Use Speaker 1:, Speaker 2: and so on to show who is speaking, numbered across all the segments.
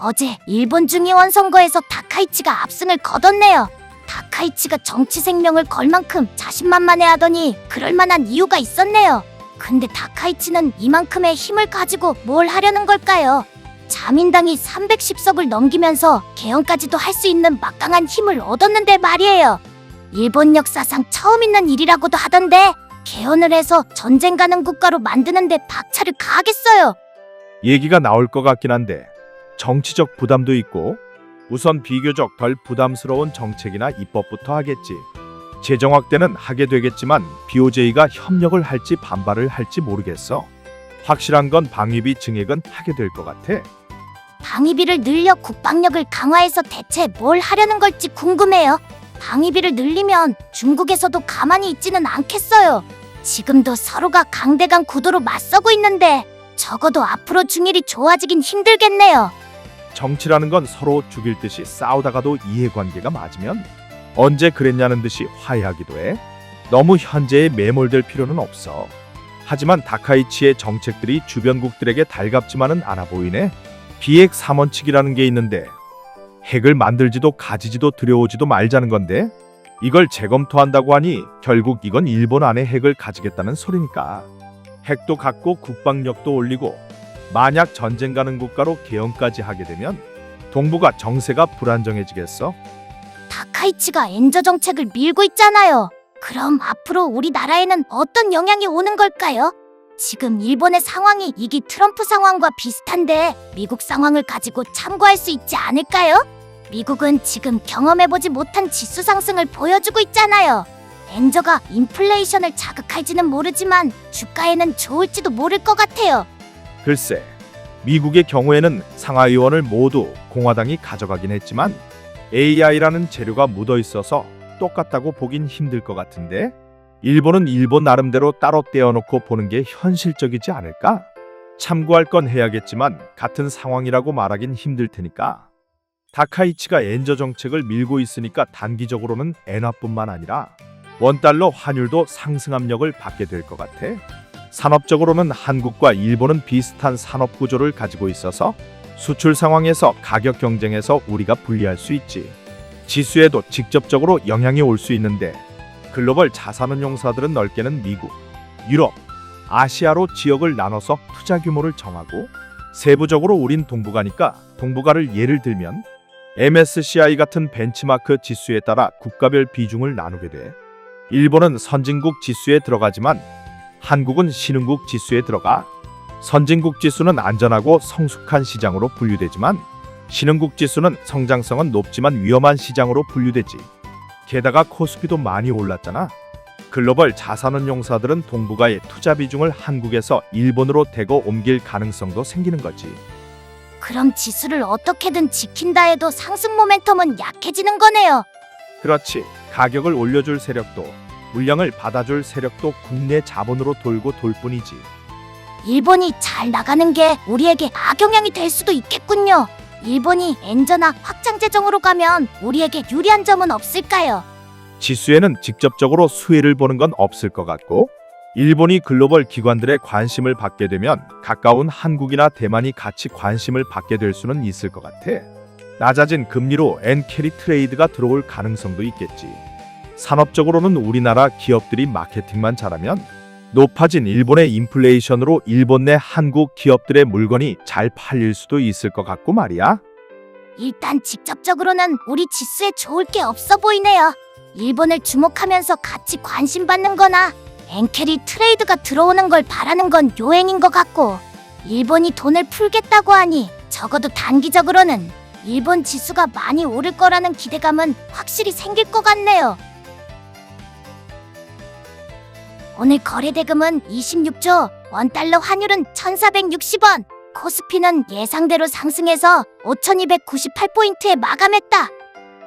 Speaker 1: 어제 일본 중의원 선거에서 다카이치가 압승을 거뒀네요. 다카이치가 정치 생명을 걸 만큼 자신만만해하더니 그럴 만한 이유가 있었네요. 근데 다카이치는 이만큼의 힘을 가지고 뭘 하려는 걸까요? 자민당이 310석을 넘기면서 개헌까지도 할 수 있는 막강한 힘을 얻었는데 말이에요. 일본 역사상 처음 있는 일이라고도 하던데 개헌을 해서 전쟁 가는 국가로 만드는데 박차를 가하겠어요.
Speaker 2: 얘기가 나올 것 같긴 한데 정치적 부담도 있고 우선 비교적 덜 부담스러운 정책이나 입법부터 하겠지. 재정 확대는 하게 되겠지만 BOJ가 협력을 할지 반발을 할지 모르겠어. 확실한 건 방위비 증액은 하게 될 것 같아.
Speaker 1: 방위비를 늘려 국방력을 강화해서 대체 뭘 하려는 걸지 궁금해요. 방위비를 늘리면 중국에서도 가만히 있지는 않겠어요. 지금도 서로가 강대강 구도로 맞서고 있는데 적어도 앞으로 중일이 좋아지긴 힘들겠네요.
Speaker 2: 정치라는 건 서로 죽일 듯이 싸우다가도 이해관계가 맞으면 언제 그랬냐는 듯이 화해하기도 해. 너무 현재에 매몰될 필요는 없어. 하지만 다카이치의 정책들이 주변국들에게 달갑지만은 않아 보이네. 비핵 3원칙이라는 게 있는데 핵을 만들지도 가지지도 들여오지도 말자는 건데 이걸 재검토한다고 하니 결국 이건 일본 안에 핵을 가지겠다는 소리니까. 핵도 갖고 국방력도 올리고 만약 전쟁 가는 국가로 개헌까지 하게 되면 동북아 정세가 불안정해지겠어?
Speaker 1: 다카이치가 엔저 정책을 밀고 있잖아요. 그럼 앞으로 우리나라에는 어떤 영향이 오는 걸까요? 지금 일본의 상황이 이기 트럼프 상황과 비슷한데 미국 상황을 가지고 참고할 수 있지 않을까요? 미국은 지금 경험해보지 못한 지수 상승을 보여주고 있잖아요. 엔저가 인플레이션을 자극할지는 모르지만 주가에는 좋을지도 모를 것 같아요.
Speaker 2: 글쎄, 미국의 경우에는 상하의원을 모두 공화당이 가져가긴 했지만 AI라는 재료가 묻어 있어서 똑같다고 보긴 힘들 것 같은데 일본은 일본 나름대로 따로 떼어놓고 보는 게 현실적이지 않을까? 참고할 건 해야겠지만 같은 상황이라고 말하긴 힘들 테니까. 다카이치가 엔저 정책을 밀고 있으니까 단기적으로는 엔화뿐만 아니라 원달러 환율도 상승 압력을 받게 될 것 같아. 산업적으로는 한국과 일본은 비슷한 산업 구조를 가지고 있어서 수출 상황에서 가격 경쟁에서 우리가 불리할 수 있지. 지수에도 직접적으로 영향이 올 수 있는데 글로벌 자산운용사들은 넓게는 미국, 유럽, 아시아로 지역을 나눠서 투자 규모를 정하고 세부적으로 우린 동북아니까 동북아를 예를 들면 MSCI 같은 벤치마크 지수에 따라 국가별 비중을 나누게 돼. 일본은 선진국 지수에 들어가지만 한국은 신흥국 지수에 들어가. 선진국 지수는 안전하고 성숙한 시장으로 분류되지만 신흥국 지수는 성장성은 높지만 위험한 시장으로 분류되지. 게다가 코스피도 많이 올랐잖아. 글로벌 자산운용사들은 동북아의 투자 비중을 한국에서 일본으로 대거 옮길 가능성도 생기는 거지.
Speaker 1: 그럼 지수를 어떻게든 지킨다 해도 상승 모멘텀은 약해지는 거네요.
Speaker 2: 그렇지. 가격을 올려줄 세력도 물량을 받아줄 세력도 국내 자본으로 돌고 돌 뿐이지.
Speaker 1: 일본이 잘 나가는 게 우리에게 악영향이 될 수도 있겠군요. 일본이 엔저나 확장 재정으로 가면 우리에게 유리한 점은 없을까요?
Speaker 2: 지수에는 직접적으로 수혜를 보는 건 없을 것 같고 일본이 글로벌 기관들의 관심을 받게 되면 가까운 한국이나 대만이 같이 관심을 받게 될 수는 있을 것 같아. 낮아진 금리로 엔캐리 트레이드가 들어올 가능성도 있겠지. 산업적으로는 우리나라 기업들이 마케팅만 잘하면 높아진 일본의 인플레이션으로 일본 내 한국 기업들의 물건이 잘 팔릴 수도 있을 것 같고 말이야.
Speaker 1: 일단 직접적으로는 우리 지수에 좋을 게 없어 보이네요. 일본을 주목하면서 같이 관심 받는 거나 엔캐리 트레이드가 들어오는 걸 바라는 건 요행인 것 같고 일본이 돈을 풀겠다고 하니 적어도 단기적으로는 일본 지수가 많이 오를 거라는 기대감은 확실히 생길 것 같네요. 오늘 거래대금은 26조, 원달러 환율은 1,460원, 코스피는 예상대로 상승해서 5,298포인트에 마감했다.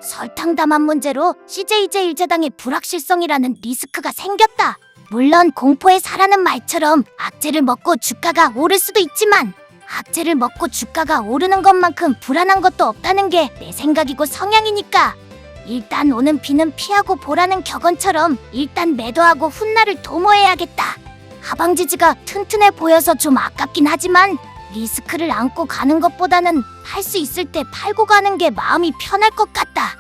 Speaker 1: 설탕 담합 문제로 CJ제1제당의 불확실성이라는 리스크가 생겼다. 물론 공포에 사라는 말처럼 악재를 먹고 주가가 오를 수도 있지만 악재를 먹고 주가가 오르는 것만큼 불안한 것도 없다는 게 내 생각이고 성향이니까 일단 오는 비는 피하고 보라는 격언처럼 일단 매도하고 훗날을 도모해야겠다. 하방 지지가 튼튼해 보여서 좀 아깝긴 하지만 리스크를 안고 가는 것보다는 팔 수 있을 때 팔고 가는 게 마음이 편할 것 같다.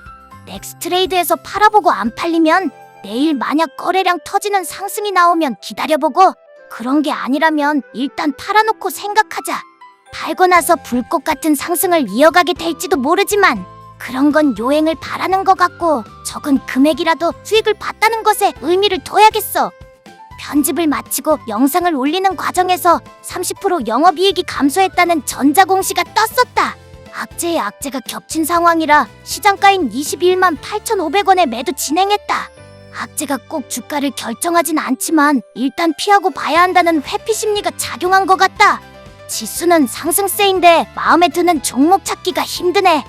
Speaker 1: 넥스트레이드에서 팔아보고 안 팔리면 내일 만약 거래량 터지는 상승이 나오면 기다려보고 그런 게 아니라면 일단 팔아놓고 생각하자. 팔고 나서 불꽃 같은 상승을 이어가게 될지도 모르지만 그런 건 요행을 바라는 것 같고 적은 금액이라도 수익을 봤다는 것에 의미를 둬야겠어. 편집을 마치고 영상을 올리는 과정에서 30% 영업이익이 감소했다는 전자공시가 떴었다. 악재에 악재가 겹친 상황이라 시장가인 21만 8,500원에 매도 진행했다. 악재가 꼭 주가를 결정하진 않지만 일단 피하고 봐야 한다는 회피 심리가 작용한 것 같다. 지수는 상승세인데 마음에 드는 종목 찾기가 힘드네.